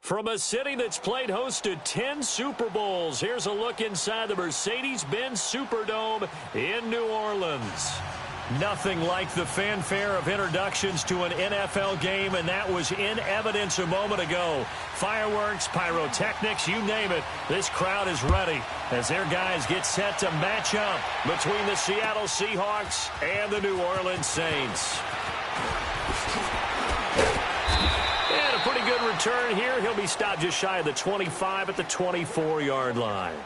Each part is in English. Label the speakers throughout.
Speaker 1: From a city that's played host to 10 Super Bowls, here's a look inside the Mercedes-Benz Superdome in New Orleans. Nothing like the fanfare of introductions to an NFL game, and that was in evidence a moment ago. Fireworks, pyrotechnics, you name it. This crowd is ready as their guys get set to match up between the Seattle Seahawks and the New Orleans Saints. And a pretty good return here. He'll be stopped just shy of the 25 at the 24-yard line.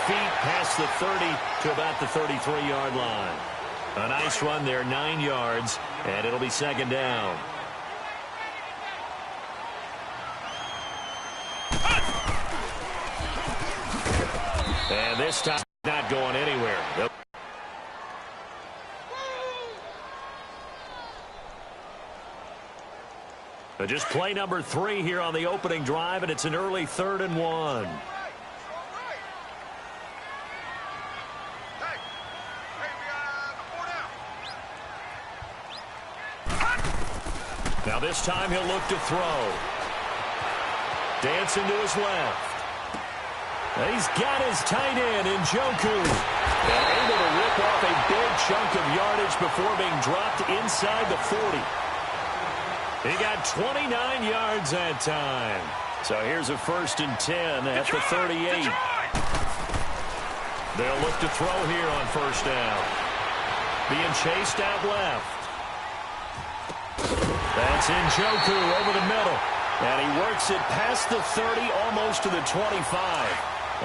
Speaker 1: Feet past the 30 to about the 33-yard line. A nice run there, 9 yards, and it'll be second down. And this time not going anywhere. But just play number 3 here on the opening drive, and it's an early 3rd and 1. Now this time he'll look to throw. Dancing to his left. He's got his tight end in Njoku. And able to rip off a big chunk of yardage before being dropped inside the 40. He got 29 yards that time. So here's a 1st and 10 at the 38. They'll look to throw here on 1st down. Being chased out left. That's Njoku over the middle. And he works it past the 30, almost to the 25.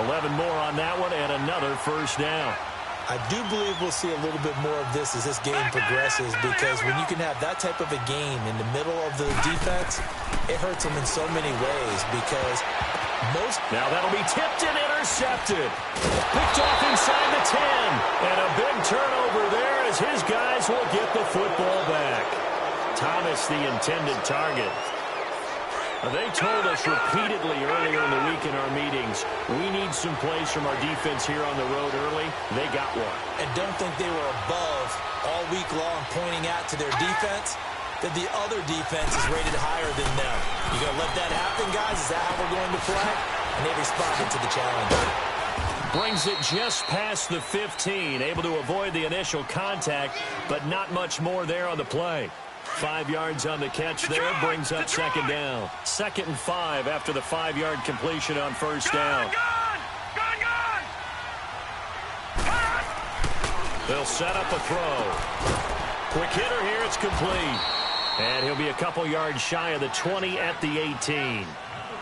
Speaker 1: 11 more on that one, and another 1st down.
Speaker 2: I do believe we'll see a little bit more of this as this game progresses, because when you can have that type of a game in the middle of the defense, it hurts them in so many ways, because most...
Speaker 1: Now that'll be tipped and intercepted. Picked off inside the 10. And a big turnover there as his guys will get the football back. Thomas, the intended target. They told us repeatedly earlier in the week in our meetings, we need some plays from our defense here on the road early. They got one.
Speaker 2: And don't think they were above all week long pointing out to their defense that the other defense is rated higher than them. You going to let that happen, guys? Is that how we're going to play? And they responded to the challenge.
Speaker 1: Brings it just past the 15. Able to avoid the initial contact, but not much more there on the play. 5 yards on the catch there, brings up 2nd down. 2nd and 5 after the 5-yard completion on 1st down. They'll set up a throw. Quick hitter here, it's complete. And he'll be a couple yards shy of the 20 at the 18.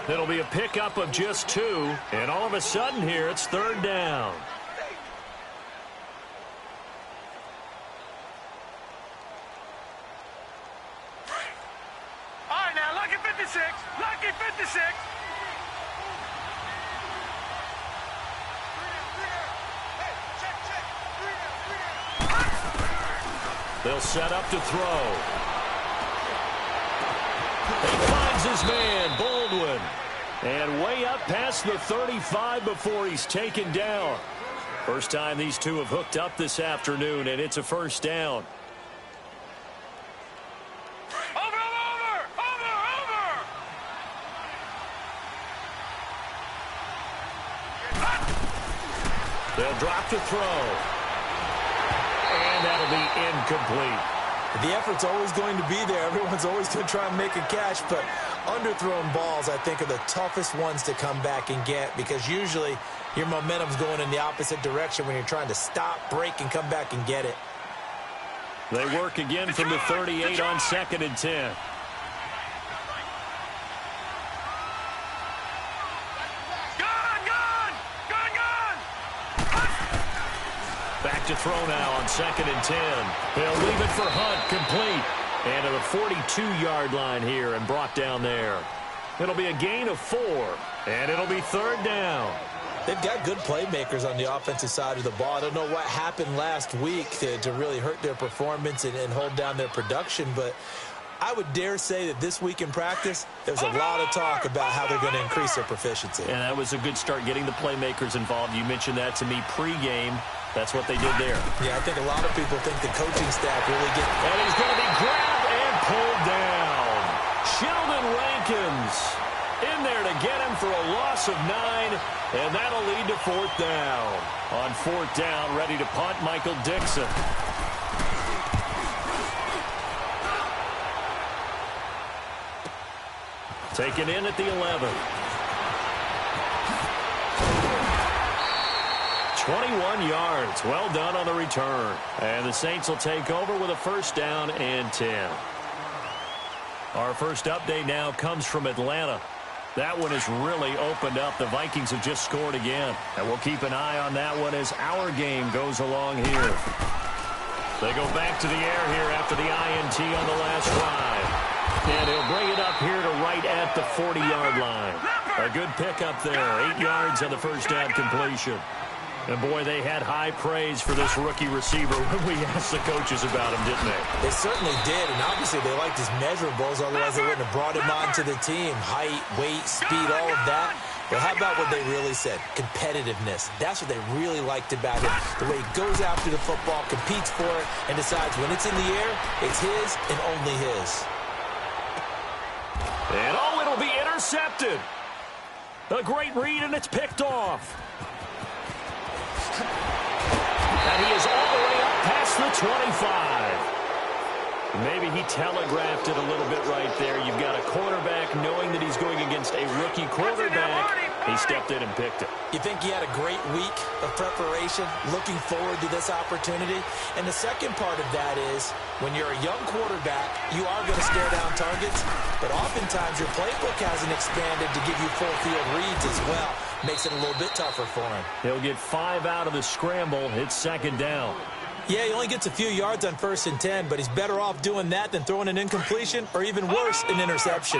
Speaker 1: It'll be a pickup of just 2, and all of a sudden here, it's 3rd down.
Speaker 3: Lucky 56.
Speaker 1: They'll set up to throw. He finds his man, Baldwin. And way up past the 35 before he's taken down. First time these two have hooked up this afternoon, and it's a 1st down. They'll drop to throw. And that'll be incomplete.
Speaker 2: The effort's always going to be there. Everyone's always going to try and make a catch, but underthrown balls, I think, are the toughest ones to come back and get, because usually your momentum's going in the opposite direction when you're trying to stop, break, and come back and get it.
Speaker 1: They work again from the 38 on 2nd and 10. Back to throw now on 2nd and 10. They'll leave it for Hunt, complete. And to the 42-yard line here and brought down there. It'll be a gain of 4, and it'll be 3rd down.
Speaker 2: They've got good playmakers on the offensive side of the ball. I don't know what happened last week to really hurt their performance and hold down their production, but I would dare say that this week in practice, there's a lot of talk about how they're going to increase their proficiency.
Speaker 1: And that was a good start, getting the playmakers involved. You mentioned that to me pregame. That's what they did there.
Speaker 2: Yeah, I think a lot of people think the coaching staff really get...
Speaker 1: And he's going to be grabbed and pulled down. Sheldon Rankins in there to get him for a loss of 9, and that'll lead to 4th down. On 4th down, ready to punt, Michael Dixon. Taken in at the 11. 21 yards. Well done on the return. And the Saints will take over with a 1st down and 10. Our first update now comes from Atlanta. That one has really opened up. The Vikings have just scored again. And we'll keep an eye on that one as our game goes along here. They go back to the air here after the INT on the last drive. And he'll bring it up here to right at the 40-yard line. A good pickup there. 8 yards on the first down completion. And, boy, they had high praise for this rookie receiver when we asked the coaches about him, didn't they?
Speaker 2: They certainly did, and obviously they liked his measurables, otherwise they wouldn't have brought him onto the team. Height, weight, speed, all of that. But how about what they really said? Competitiveness. That's what they really liked about him. The way he goes after the football, competes for it, and decides when it's in the air, it's his and only his.
Speaker 1: And, oh, it'll be intercepted. A great read, and it's picked off. And he is all the way up past the 25. Maybe he telegraphed it a little bit right there. You've got a quarterback knowing that he's going against a rookie quarterback. He stepped in and picked it.
Speaker 2: You think he had a great week of preparation, looking forward to this opportunity? And the second part of that is, when you're a young quarterback, you are going to stare down targets, but oftentimes your playbook hasn't expanded to give you full field reads as well. Makes it a little bit tougher for him.
Speaker 1: He'll get 5 out of the scramble. It's 2nd down.
Speaker 2: Yeah, he only gets a few yards on 1st and 10, but he's better off doing that than throwing an incompletion or even worse, an interception.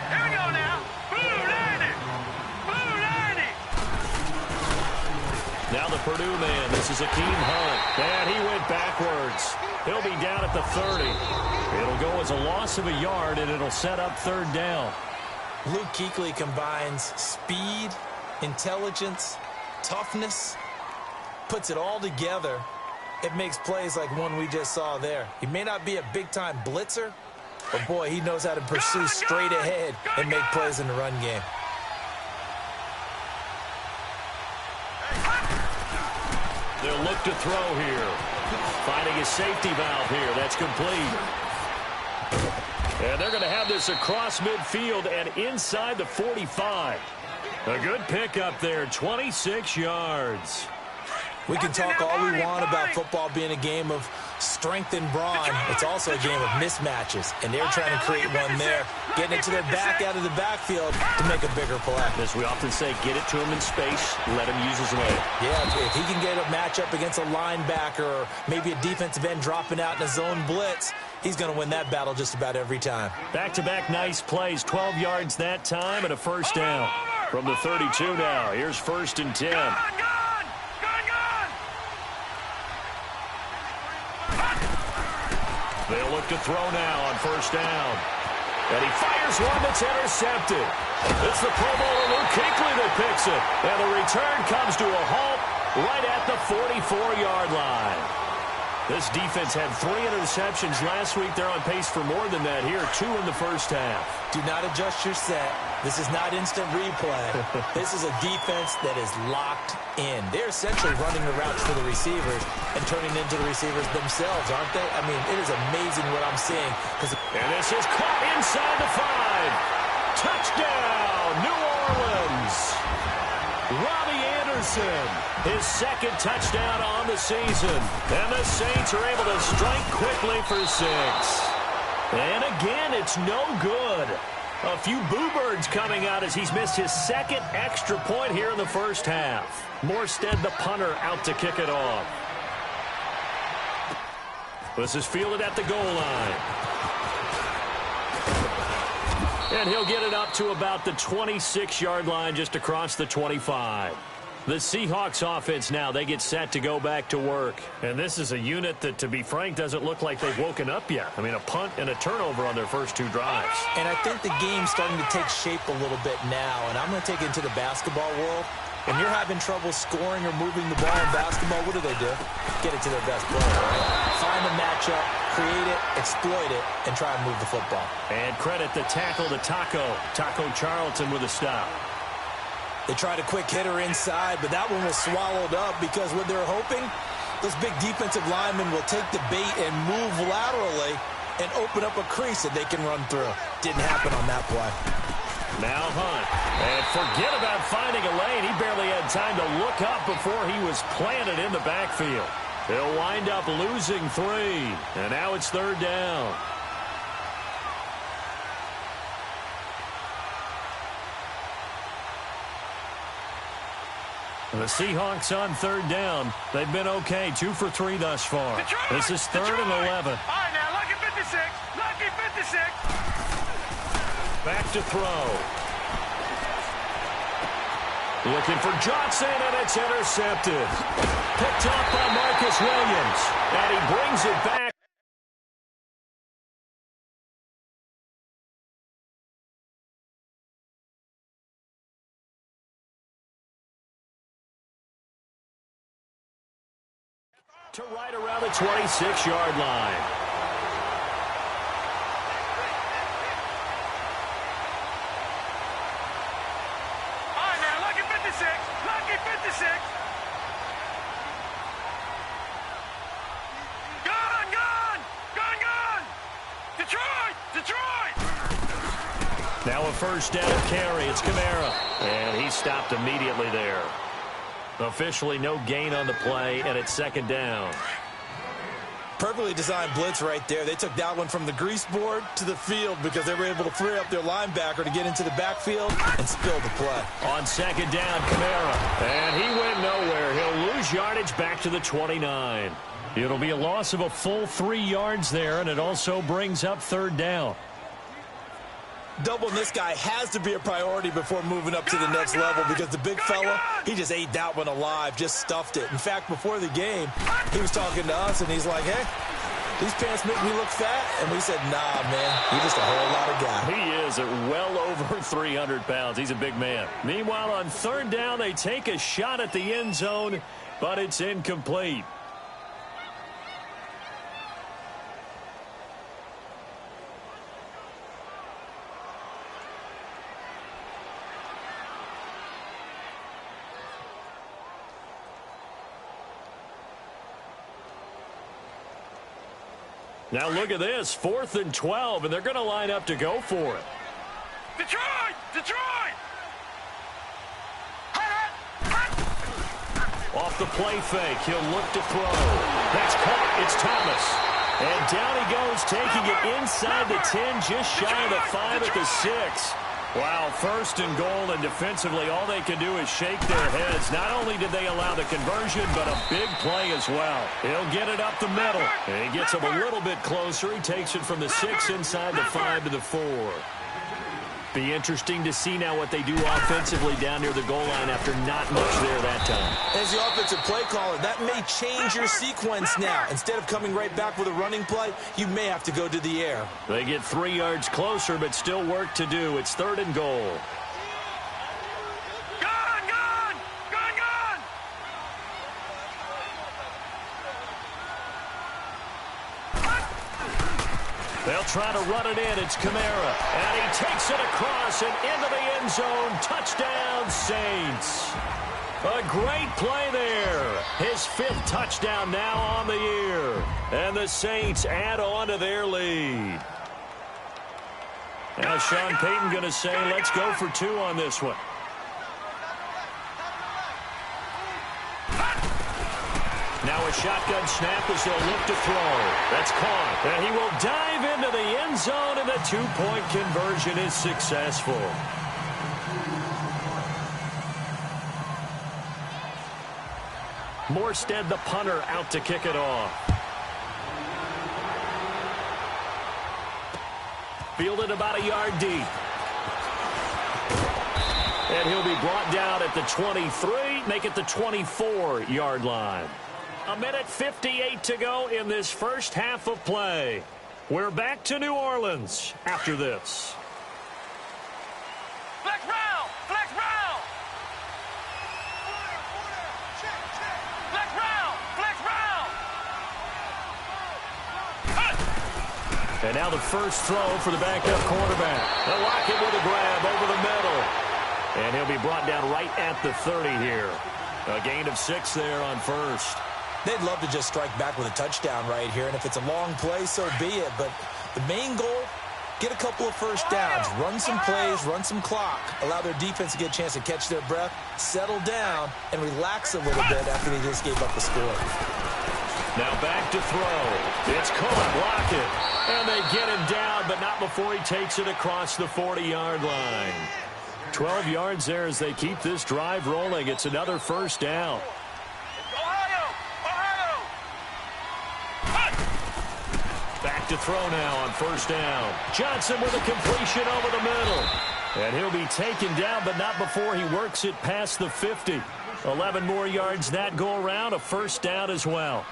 Speaker 3: Here we go now.
Speaker 1: Now the Purdue man. This is Akeem Hunt. And he went backwards. He'll be down at the 30. It'll go as a loss of a yard, and it'll set up 3rd down.
Speaker 2: Luke Kuechly combines speed, intelligence, toughness, puts it all together. It makes plays like one we just saw there. He may not be a big-time blitzer, but, boy, he knows how to pursue straight ahead and make plays in the run game.
Speaker 1: They'll look to throw here. Finding a safety valve here. That's complete. And they're going to have this across midfield and inside the 45. A good pickup there, 26 yards.
Speaker 2: We can talk all we want about football being a game of strength and brawn. It's also a game of mismatches, and they're trying to create one there, getting it to their back out of the backfield to make a bigger play.
Speaker 1: As we often say, get it to him in space, let him use his leg.
Speaker 2: Yeah, if he can get a matchup against a linebacker or maybe a defensive end dropping out in a zone blitz, he's going to win that battle just about every time.
Speaker 1: Back-to-back nice plays, 12 yards that time and a 1st down. From the 32 now, here's 1st and 10. They'll look to throw now on 1st down. And he fires one that's intercepted. It's the Pro Bowler Luke Kuechly that picks it. And the return comes to a halt right at the 44-yard line. This defense had 3 interceptions last week. They're on pace for more than that here, 2 in the first half.
Speaker 2: Do not adjust your set. This is not instant replay. This is a defense that is locked in. They're essentially running the routes for the receivers and turning into the receivers themselves, aren't they? I mean, it is amazing what I'm seeing.
Speaker 1: And this is caught inside the 5. Touchdown, New Orleans. Robbie Anderson, his 2nd touchdown on the season. And the Saints are able to strike quickly for 6. And again, it's no good. A few boo birds coming out as he's missed his 2nd extra point here in the first half. Morstead, the punter, out to kick it off. This is fielded at the goal line. And he'll get it up to about the 26-yard line just across the 25. The Seahawks offense now, they get set to go back to work. And this is a unit that, to be frank, doesn't look like they've woken up yet. I mean, a punt and a turnover on their first 2 drives.
Speaker 2: And I think the game's starting to take shape a little bit now. And I'm going to take it into the basketball world. When you're having trouble scoring or moving the ball in basketball, what do? Get it to their best player, right? Find the matchup, create it, exploit it, and try and move the football.
Speaker 1: And credit the tackle to Taco Charlton with a stop.
Speaker 2: They tried a quick hitter inside, but that one was swallowed up because what they're hoping, those big defensive linemen will take the bait and move laterally and open up a crease that they can run through. Didn't happen on that play.
Speaker 1: Now Hunt. And forget about finding a lane. He barely had time to look up before he was planted in the backfield. He'll wind up losing 3. And now it's 3rd down. The Seahawks on 3rd down. They've been okay, 2 for 3 thus far. This is 3rd and 11.
Speaker 3: All right, now, lucky 56. Lucky 56.
Speaker 1: Back to throw. Looking for Johnson, and it's intercepted. Picked up by Marcus Williams. And he brings it back. To right around the 26-yard line.
Speaker 3: All right, now, lucky 56. Lucky 56. Gun. Detroit.
Speaker 1: Now a first down carry. It's Kamara. And he stopped immediately there. Officially no gain on the play, and it's 2nd down.
Speaker 2: Perfectly designed blitz right there. They took that one from the grease board to the field because they were able to free up their linebacker to get into the backfield and spill the play.
Speaker 1: On 2nd down, Kamara. And he went nowhere. He'll lose yardage back to the 29. It'll be a loss of a full 3 yards there, and it also brings up 3rd down.
Speaker 2: Doubling this guy has to be a priority before moving up to the next level because the big fella, he just ate that one alive, just stuffed it. In fact, before the game, he was talking to us, and he's like, hey, these pants make me look fat. And we said, nah, man, you're just a whole lot of guy.
Speaker 1: He is at well over 300 pounds. He's a big man. Meanwhile, on 3rd down, they take a shot at the end zone, but it's incomplete. Now look at this, 4th and 12, and they're going to line up to go for it.
Speaker 3: Detroit!
Speaker 1: Off the play fake, he'll look to throw. That's caught, it's Thomas. And down he goes, taking it inside the 10, just shy of the 5 at the 6. Wow, 1st and goal, and defensively all they can do is shake their heads. Not only did they allow the conversion, but a big play as well. He'll get it up the middle. And he gets him a little bit closer. He takes it from the 6 inside the 5 to the 4. Be interesting to see now what they do offensively down near the goal line after not much there that time.
Speaker 2: As the offensive play caller, that may change your sequence now. Instead of coming right back with a running play, you may have to go to the air.
Speaker 1: They get 3 yards closer, but still work to do. It's 3rd and goal.
Speaker 3: Gun!
Speaker 1: They'll try to run it in. It's Kamara. And he takes it across and into the end zone. Touchdown, Saints. A great play there. His 5th touchdown now on the year. And the Saints add on to their lead. Now Sean Payton going to say, let's go for 2 on this one. Now a shotgun snap as they'll look to throw. That's caught. And he will dive into the end zone, and the 2-point conversion is successful. Morstead, the punter, out to kick it off. Fielded about a yard deep. And he'll be brought down at the 23, make it the 24-yard line. 1:58 to go in this first half of play. We're back to New Orleans after this.
Speaker 3: Flex round! Flex round! Flex round! Flex round!
Speaker 1: And now the first throw for the backup quarterback. They'll lock it with a grab over the middle. And he'll be brought down right at the 30 here. A gain of 6 there on first.
Speaker 2: They'd love to just strike back with a touchdown right here, and if it's a long play, so be it. But the main goal, get a couple of first downs, run some plays, run some clock, allow their defense to get a chance to catch their breath, settle down, and relax a little bit after they just gave up the score.
Speaker 1: Now back to throw. It's caught, block it. And they get him down, but not before he takes it across the 40-yard line. 12 yards there as they keep this drive rolling. It's another first down. Back to throw now on first down. Johnson with a completion over the middle. And he'll be taken down, but not before he works it past the 50. 11 more yards that go around, a first down as well.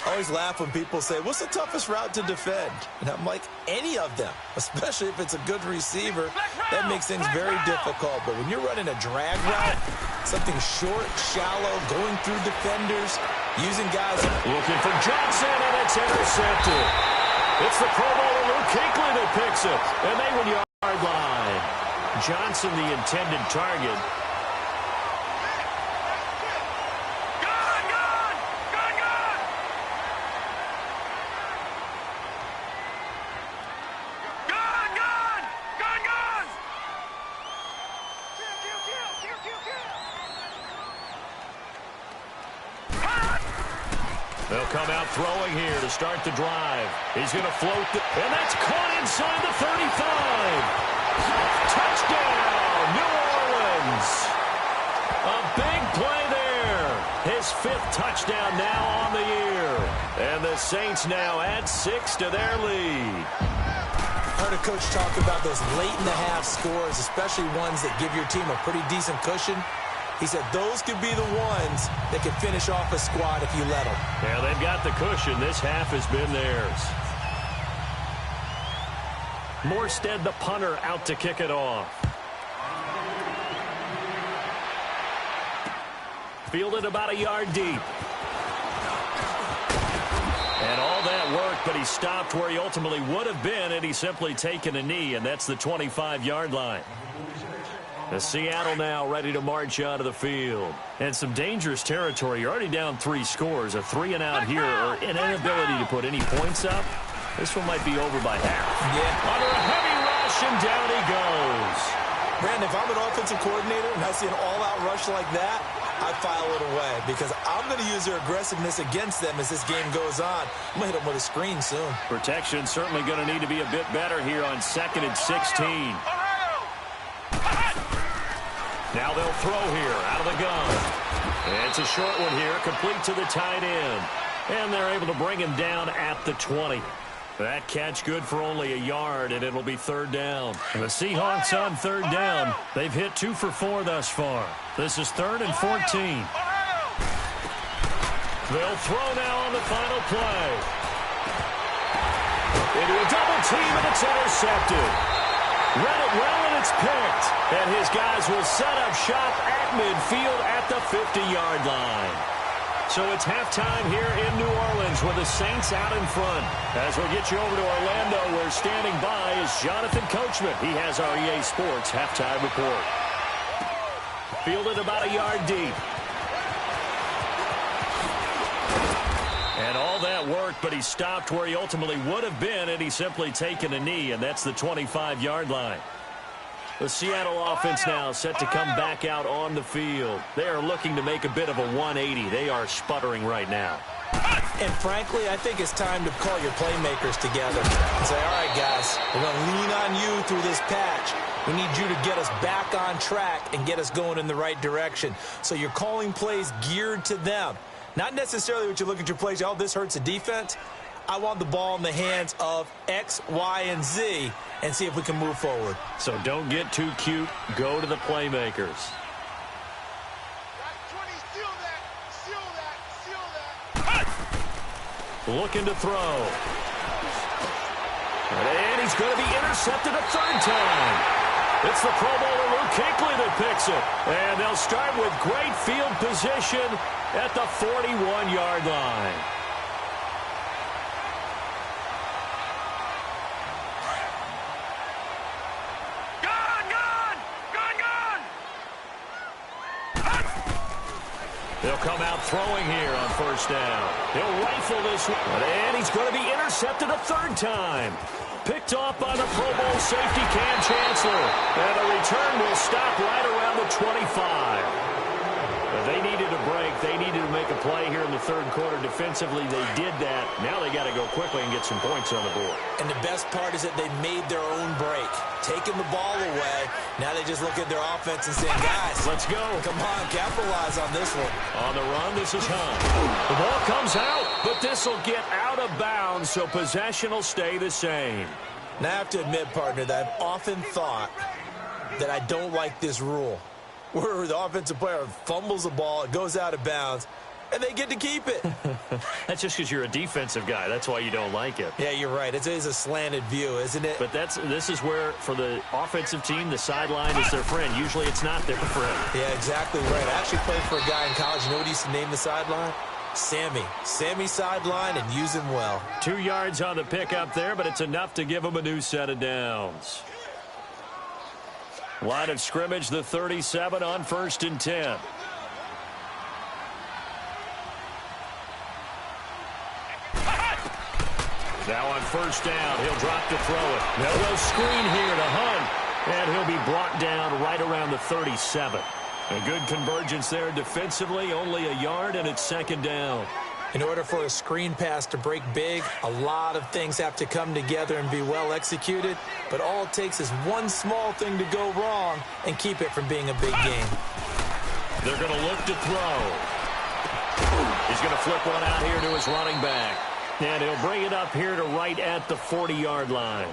Speaker 2: I always laugh when people say, what's the toughest route to defend? And I'm like, any of them, especially if it's a good receiver. That makes things very difficult. But when you're running a drag route, something short, shallow, going through defenders, using guys.
Speaker 1: Looking for Johnson, and it's intercepted. It's the Pro Bowler Luke Kuechly that picks it. And they 1-yard line. Johnson, the intended target. They'll come out throwing here to start the drive. He's going to float, and that's caught inside the 35. Touchdown, New Orleans. A big play there. His 5th touchdown now on the year. And the Saints now add 6 to their lead.
Speaker 2: I heard a coach talk about those late-in-the-half scores, especially ones that give your team a pretty decent cushion. He said those could be the ones that could finish off a squad if you let them.
Speaker 1: Yeah, they've got the cushion. This half has been theirs. Morstead, the punter, out to kick it off. Fielded about a yard deep. And all that work, but he stopped where he ultimately would have been, and he's simply taken a knee, and that's the 25-yard line. The Seattle now ready to march out of the field. And some dangerous territory. You're already down 3 scores. A 3-and-out here, or an inability to put any points up. This one might be over by half.
Speaker 2: Yeah.
Speaker 1: Under a heavy rush, and down he goes.
Speaker 2: Brandon, if I'm an offensive coordinator and I see an all-out rush like that, I file it away because I'm going to use their aggressiveness against them as this game goes on. I'm going to hit them with a screen soon.
Speaker 1: Protection certainly going to need to be a bit better here on 2nd and 16. Now they'll throw here out of the gun. And it's a short one here, complete to the tight end. And they're able to bring him down at the 20. That catch good for only a yard, and it'll be 3rd down. And the Seahawks on 3rd down. They've hit 2 for 4 thus far. This is 3rd and 14. They'll throw now on the final play. Into a double team, and it's intercepted. Read it well, and it's picked. And his guys will set up shop at midfield at the 50-yard line. So it's halftime here in New Orleans with the Saints out in front. As we get you over to Orlando, where standing by is Jonathan Coachman. He has our EA Sports halftime report. Fielded about a yard deep. And all that work, but he stopped where he ultimately would have been, and he's simply taken a knee, and that's the 25-yard line. The Seattle offense now set to come back out on the field. They are looking to make a bit of a 180. They are sputtering right now.
Speaker 2: And frankly, I think it's time to call your playmakers together and say, all right, guys, we're going to lean on you through this patch. We need you to get us back on track and get us going in the right direction. So you're calling plays geared to them. Not necessarily what you look at your plays, oh, this hurts the defense. I want the ball in the hands of X, Y, and Z and see if we can move forward.
Speaker 1: So don't get too cute. Go to the playmakers. Looking to throw. And he's going to be intercepted a third time. It's the Pro Bowler Luke Kuechly that picks it. And they'll start with great field position at the 41-yard line. They'll come out throwing here on first down. He'll rifle this one, and he's going to be intercepted a third time. Picked off by the Pro Bowl safety Cam Chancellor. And the return will stop right around the 25. But they needed a break. They needed to make a play here in the third quarter. Defensively, they did that. Now they got to go quickly and get some points on the board.
Speaker 2: And the best part is that they made their own break. Taking the ball away. Now they just look at their offense and say, guys,
Speaker 1: let's go.
Speaker 2: Come on, capitalize on this one.
Speaker 1: On the run, this is Hunt. The ball comes out, but this will get out of bounds, so possession will stay the same.
Speaker 2: Now I have to admit, partner, that I've often thought that I don't like this rule, where the offensive player fumbles the ball, it goes out of bounds, and they get to keep it.
Speaker 1: That's just because you're a defensive guy. That's why you don't like it.
Speaker 2: Yeah, you're right. It is a slanted view, isn't it?
Speaker 1: But this is where, for the offensive team, the sideline is their friend. Usually it's not their friend.
Speaker 2: Yeah, exactly right. I actually played for a guy in college. You know what he used to name the sideline? Sammy. Sammy sideline, and use him well.
Speaker 1: 2 yards on the pickup there, but it's enough to give him a new set of downs. Line of scrimmage, the 37 on 1st and 10. Now on first down, he'll drop to throw it. They'll go screen here to Hunt, and he'll be brought down right around the 37. A good convergence there defensively, only a yard, and it's 2nd down.
Speaker 2: In order for a screen pass to break big, a lot of things have to come together and be well executed, but all it takes is one small thing to go wrong and keep it from being a big game.
Speaker 1: They're going to look to throw. He's going to flip one out here to his running back. And he'll bring it up here to right at the 40-yard line.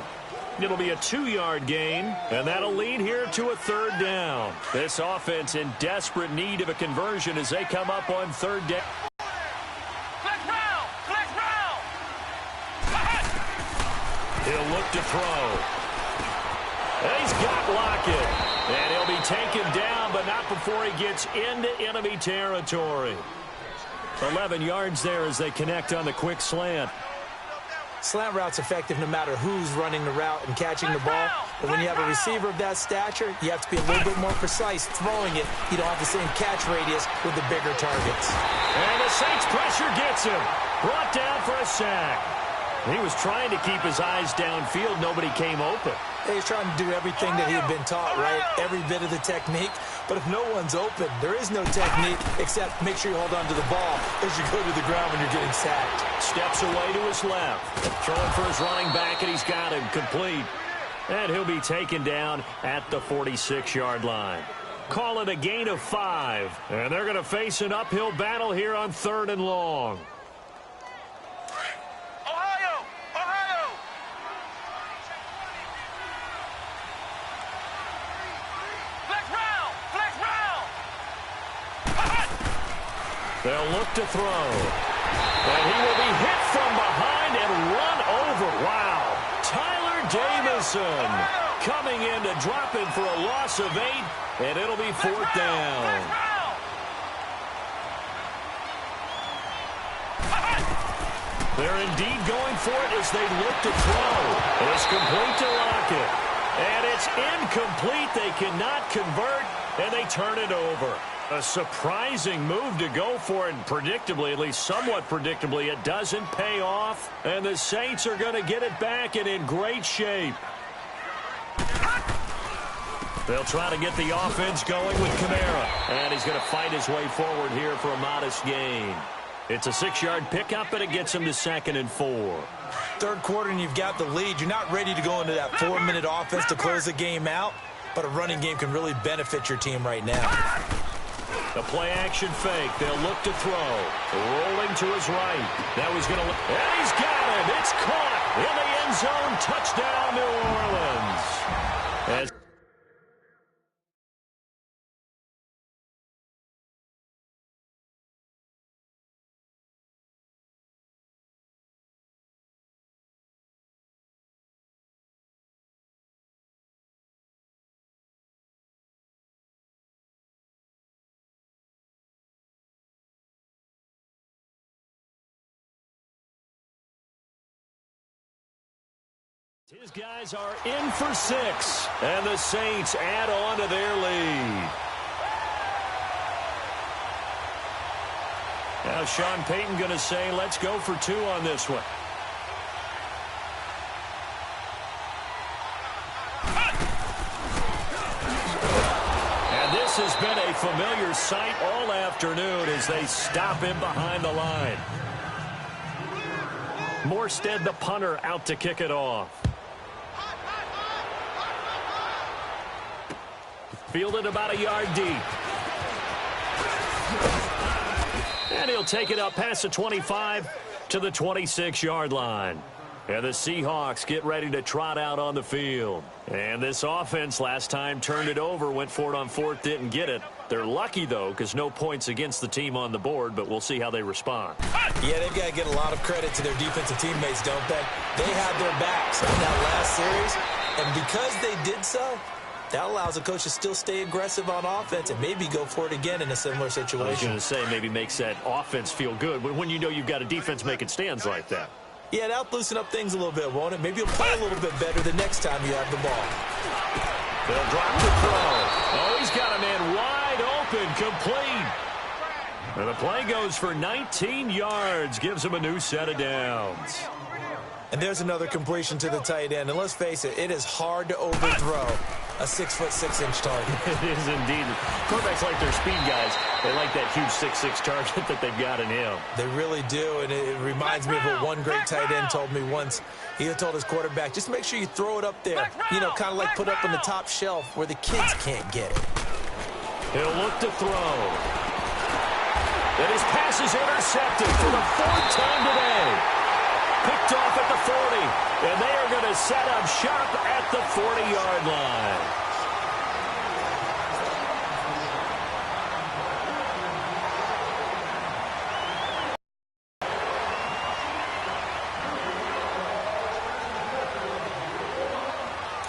Speaker 1: It'll be a 2-yard gain, and that'll lead here to a 3rd down. This offense in desperate need of a conversion as they come up on 3rd down. He'll look to throw. And he's got Lockett. And he'll be taken down, but not before he gets into enemy territory. 11 yards there as they connect on the quick slant.
Speaker 2: Slant route's effective no matter who's running the route and catching the ball. But when you have a receiver of that stature, you have to be a little bit more precise throwing it. You don't have the same catch radius with the bigger targets.
Speaker 1: And the Saints pressure gets him. Brought down for a sack. He was trying to keep his eyes downfield. Nobody came open.
Speaker 2: He's trying to do everything that he had been taught, right? Every bit of the technique. But if no one's open, there is no technique except make sure you hold on to the ball as you go to the ground when you're getting sacked.
Speaker 1: Steps away to his left. Throwing for his running back, and he's got him complete. And he'll be taken down at the 46-yard line. Call it a gain of 5. And they're going to face an uphill battle here on 3rd and long. They'll look to throw. And he will be hit from behind and run over. Wow. Tyler Davison coming in to drop him for a loss of 8, and it'll be 4th down. They're indeed going for it as they look to throw. It's complete to Lockett. And it's incomplete. They cannot convert, and they turn it over. A surprising move to go for it, and predictably, at least somewhat predictably, it doesn't pay off. And the Saints are going to get it back and in great shape. They'll try to get the offense going with Kamara. And he's going to fight his way forward here for a modest gain. It's a 6-yard pickup, and it gets him to 2nd and 4.
Speaker 2: Third quarter, and you've got the lead. You're not ready to go into that 4-minute offense to close the game out, but a running game can really benefit your team right now.
Speaker 1: The play action fake. They'll look to throw. Rolling to his right. Now he's going to look. And he's got it. It's caught in the end zone. Touchdown, New Orleans. His guys are in for 6, and the Saints add on to their lead. Now Sean Payton going to say, let's go for 2 on this one. And this has been a familiar sight all afternoon as they stop him behind the line. Morstead, the punter, out to kick it off. Fielded about a yard deep. And he'll take it up past the 25 to the 26-yard line. And the Seahawks get ready to trot out on the field. And this offense last time turned it over, went for it on 4th, didn't get it. They're lucky, though, because no points against the team on the board, but we'll see how they respond.
Speaker 2: Yeah, they've got to get a lot of credit to their defensive teammates, don't they? They had their backs in that last series, and because they did so, that allows the coach to still stay aggressive on offense and maybe go for it again in a similar situation.
Speaker 1: I was going to say maybe makes that offense feel good when you know you've got a defense making stands like that.
Speaker 2: Yeah, that'll loosen up things a little bit, won't it? Maybe you'll play a little bit better the next time you have the ball.
Speaker 1: They'll drop the throw. Oh, he's got a man wide open, complete. And the play goes for 19 yards, gives him a new set of downs.
Speaker 2: And there's another completion to the tight end. And let's face it, it is hard to overthrow a 6'6" target.
Speaker 1: It is indeed. Quarterbacks like their speed guys. They like that huge 6'6" target that they've got in him.
Speaker 2: They really do, and it reminds me of what one great tight end told me once. He had told his quarterback, just make sure you throw it up there, you know, kind of like put up on the top shelf where the kids can't get it.
Speaker 1: He'll look to throw. And his pass is intercepted for the 4th time today. Picked off at the 40, and they are going to set up shop at the 40-yard line.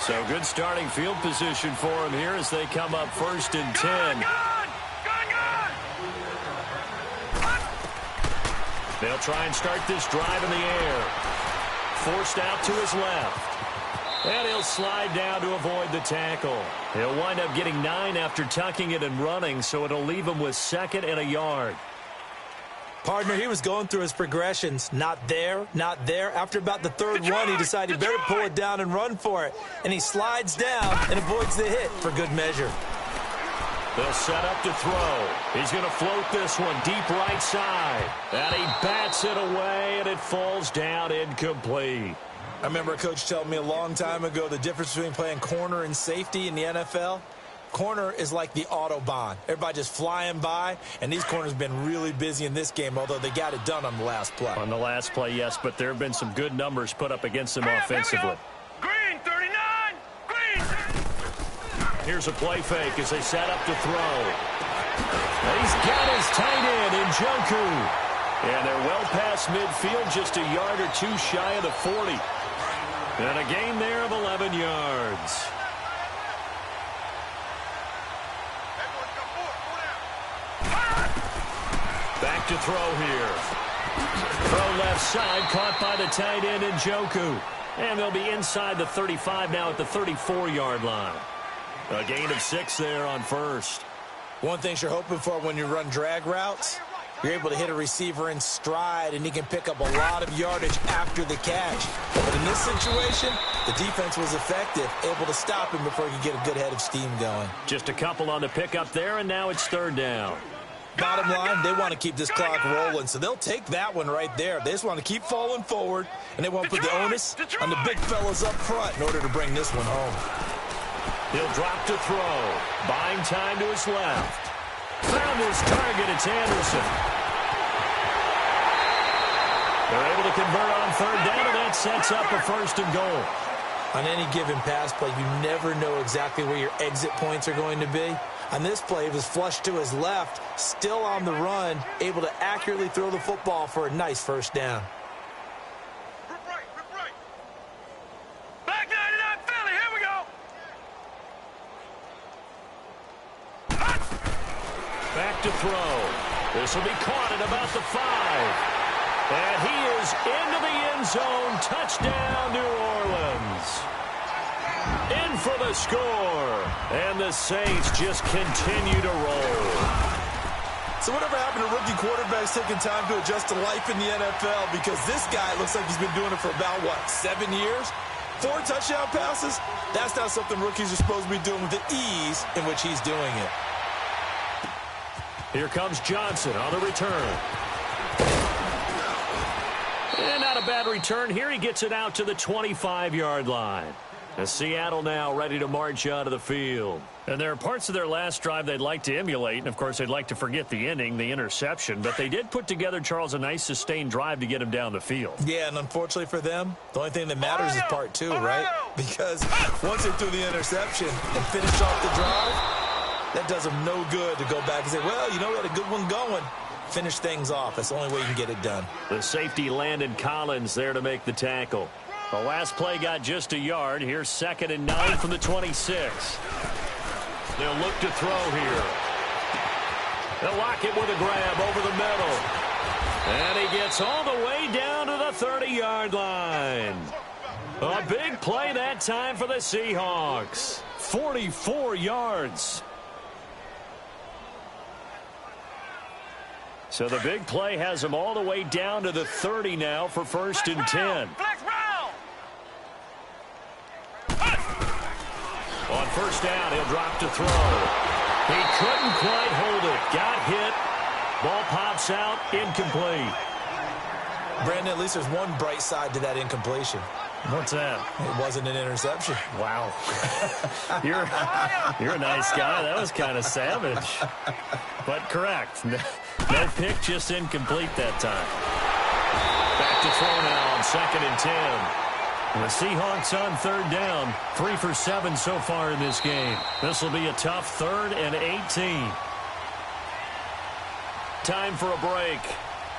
Speaker 1: So good starting field position for him here as they come up 1st and 10. They'll try and start this drive in the air. Forced out to his left. And he'll slide down to avoid the tackle. He'll wind up getting 9 after tucking it and running, so it'll leave him with 2nd and a yard.
Speaker 2: Partner, he was going through his progressions. Not there, not there. After about the 3rd one, he decided he better pull it down and run for it. And he slides down and avoids the hit for good measure.
Speaker 1: They'll set up to throw. He's going to float this one deep right side. And he bats it away, and it falls down incomplete.
Speaker 2: I remember a coach telling me a long time ago the difference between playing corner and safety in the NFL. Corner is like the Autobahn. Everybody just flying by, and these corners have been really busy in this game, although they got it done on the last play.
Speaker 1: On the last play, yes, but there have been some good numbers put up against them offensively.
Speaker 3: Green, 39! Green!
Speaker 1: Here's a play fake as they set up to throw. He's got his tight end in Njoku. And they're well past midfield, just a yard or 2 shy of the 40. And a gain there of 11 yards. Back to throw here. Throw left side, caught by the tight end in Njoku. And they'll be inside the 35 now at the 34-yard line. A gain of 6 there on 1st.
Speaker 2: One thing you're hoping for when you run drag routes, you're able to hit a receiver in stride, and he can pick up a lot of yardage after the catch. But in this situation, the defense was effective, able to stop him before he could get a good head of steam going.
Speaker 1: Just a couple on the pickup there, and now it's 3rd down.
Speaker 2: Bottom line, they want to keep this clock rolling, so they'll take that one right there. They just want to keep falling forward, and they want to put the onus on the big fellas up front in order to bring this one home.
Speaker 1: He'll drop to throw. Buying time to his left. Found his target. It's Anderson. They're able to convert on third down, and that sets up a 1st and goal.
Speaker 2: On any given pass play, you never know exactly where your exit points are going to be. On this play, it was flushed to his left, still on the run, able to accurately throw the football for a nice 1st down.
Speaker 3: Back 99 Philly, here we go.
Speaker 1: Back to throw. This will be caught at about the 5. And he is into the end zone. Touchdown, New Orleans. In for the score. And the Saints just continue to roll.
Speaker 2: So whatever happened to rookie quarterbacks taking time to adjust to life in the NFL? Because this guy looks like he's been doing it for about, 7 years? 4 touchdown passes? That's not something rookies are supposed to be doing with the ease in which he's doing it.
Speaker 1: Here comes Johnson on the return. And not a bad return here. He gets it out to the 25-yard line. And Seattle now ready to march out of the field. And there are parts of their last drive they'd like to emulate. And, of course, they'd like to forget the inning, the interception. But they did put together, Charles, a nice sustained drive to get him down the field.
Speaker 2: Yeah, and unfortunately for them, the only thing that matters is part 2, right? Because once they threw the interception and finished off the drive, that does them no good to go back and say, well, we had a good one going. Finish things off. That's the only way you can get it done.
Speaker 1: The safety Landon Collins there to make the tackle. The last play got just a yard. Here's 2nd and 9 from the 26. They'll look to throw here. They'll lock it with a grab over the middle. And he gets all the way down to the 30-yard line. A big play that time for the Seahawks. 44 yards. So the big play has him all the way down to the 30 now for 1st and 10. On 1st down, he'll drop to throw. He couldn't quite hold it. Got hit. Ball pops out. Incomplete.
Speaker 2: Brandon, at least there's one bright side to that incompletion.
Speaker 1: What's that?
Speaker 2: It wasn't an interception.
Speaker 1: Wow. You're a nice guy. That was kind of savage. But correct. No pick, just incomplete that time. Back to throw now on 2nd and 10. The Seahawks on 3rd down. 3 for 7 so far in this game. This will be a tough 3rd and 18. Time for a break.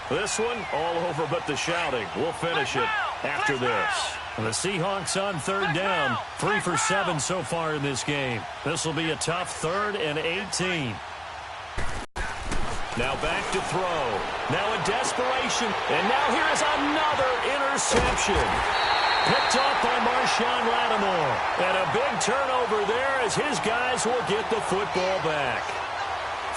Speaker 1: This one all over but the shouting. We'll finish it after this. The Seahawks on 3rd down. 3 for 7 so far in this game. This will be a tough 3rd and 18. Now back to throw. Now in desperation. And now here is another interception. Picked off by Marshawn Lattimore. And a big turnover there as his guys will get the football back.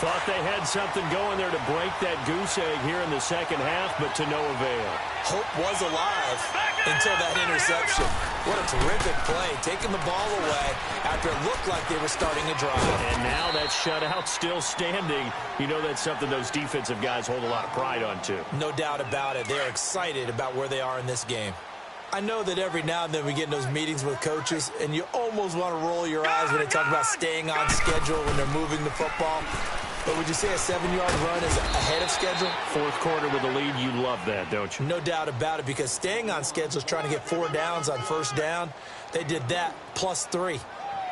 Speaker 1: Thought they had something going there to break that goose egg here in the second half, but to no avail.
Speaker 2: Hope was alive until that interception. What a terrific play, taking the ball away after it looked like they were starting a drive.
Speaker 1: And now that shutout still standing. You know that's something those defensive guys hold a lot of pride on, too.
Speaker 2: No doubt about it. They're excited about where they are in this game. I know that every now and then we get in those meetings with coaches, and you almost want to roll your eyes when they talk about staying on schedule when they're moving the football. But would you say a 7-yard run is ahead of schedule?
Speaker 1: Fourth quarter with a lead, you love that, don't you?
Speaker 2: No doubt about it, because staying on schedule is trying to get 4 downs on 1st down. They did that plus 3.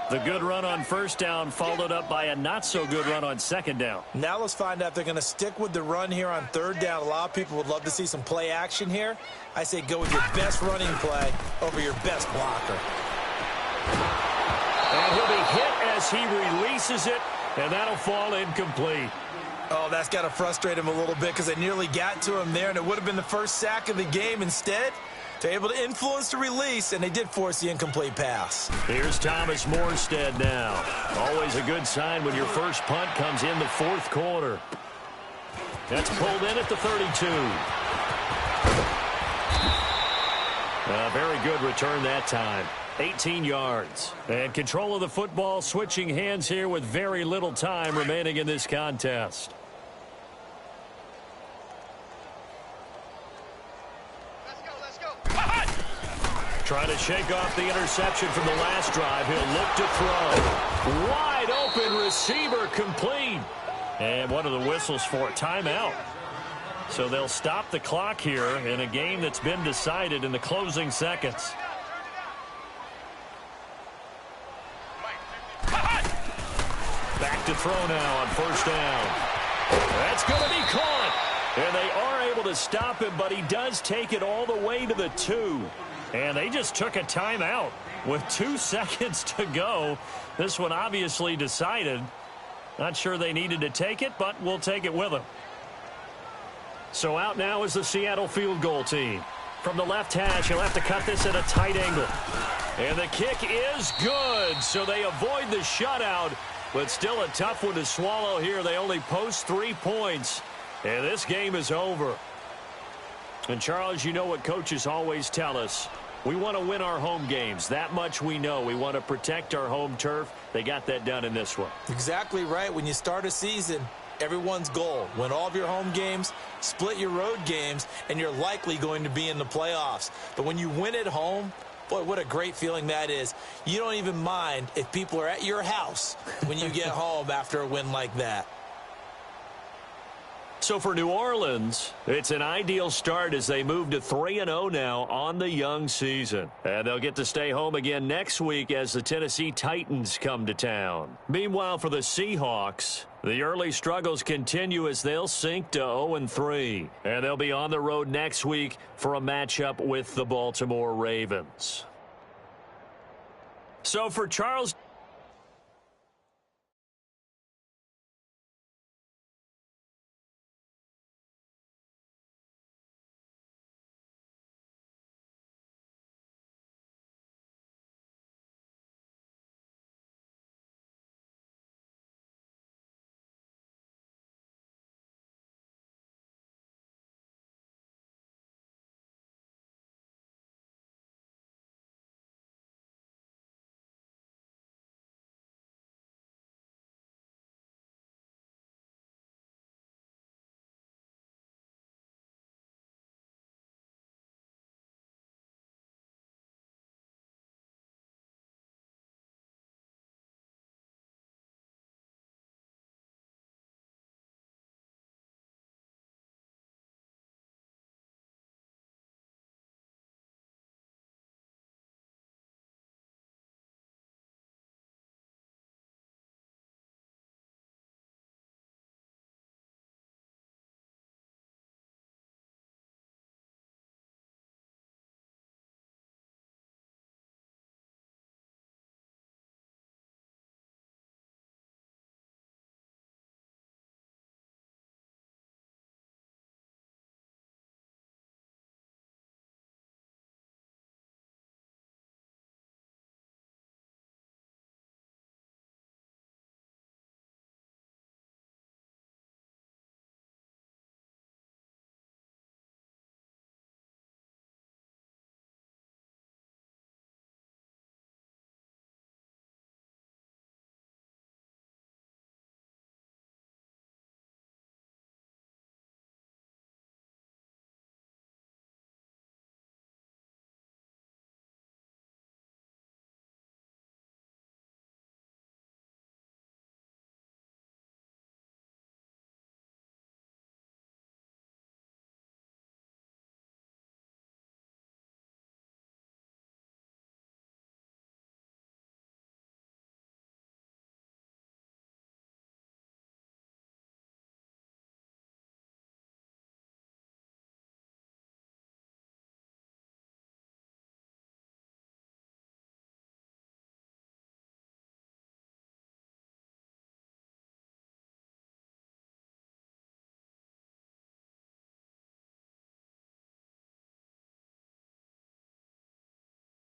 Speaker 1: The good run on 1st down followed up by a not-so-good run on 2nd down.
Speaker 2: Now let's find out if they're going to stick with the run here on 3rd down. A lot of people would love to see some play action here. I say go with your best running play over your best blocker.
Speaker 1: And he'll be hit as he releases it, and that'll fall incomplete.
Speaker 2: Oh, that's got to frustrate him a little bit because they nearly got to him there, and it would have been the first sack of the game. Instead, they're able to influence the release, and they did force the incomplete pass.
Speaker 1: Here's Thomas Morstead now. Always a good sign when your first punt comes in the 4th quarter. That's pulled in at the 32. A very good return that time. 18 yards. And control of the football switching hands here with very little time remaining in this contest.
Speaker 3: Let's go.
Speaker 1: Trying to shake off the interception from the last drive. He'll look to throw. Wide open receiver complete. And what are the whistles for? Timeout. So they'll stop the clock here in a game that's been decided in the closing seconds. Back to throw now on first down. That's going to be caught. And they are able to stop him, but he does take it all the way to the 2. And they just took a timeout with 2 seconds to go. This one obviously decided. Not sure they needed to take it, but we'll take it with them. So out now is the Seattle field goal team. From the left hash, he'll have to cut this at a tight angle. And the kick is good, so they avoid the shutout, but still a tough one to swallow here. They only post 3 points, and this game is over. And, Charles, you know what coaches always tell us. We want to win our home games. That much we know. We want to protect our home turf. They got that done in this one.
Speaker 2: Exactly right. When you start a season, everyone's goal, win all of your home games, split your road games, and you're likely going to be in the playoffs. But when you win at home, boy, what a great feeling that is. You don't even mind if people are at your house when you get home after a win like that.
Speaker 1: So for New Orleans, it's an ideal start as they move to 3-0 now on the young season. And they'll get to stay home again next week as the Tennessee Titans come to town. Meanwhile, for the Seahawks, the early struggles continue as they'll sink to 0-3. And they'll be on the road next week for a matchup with the Baltimore Ravens. So for Charles...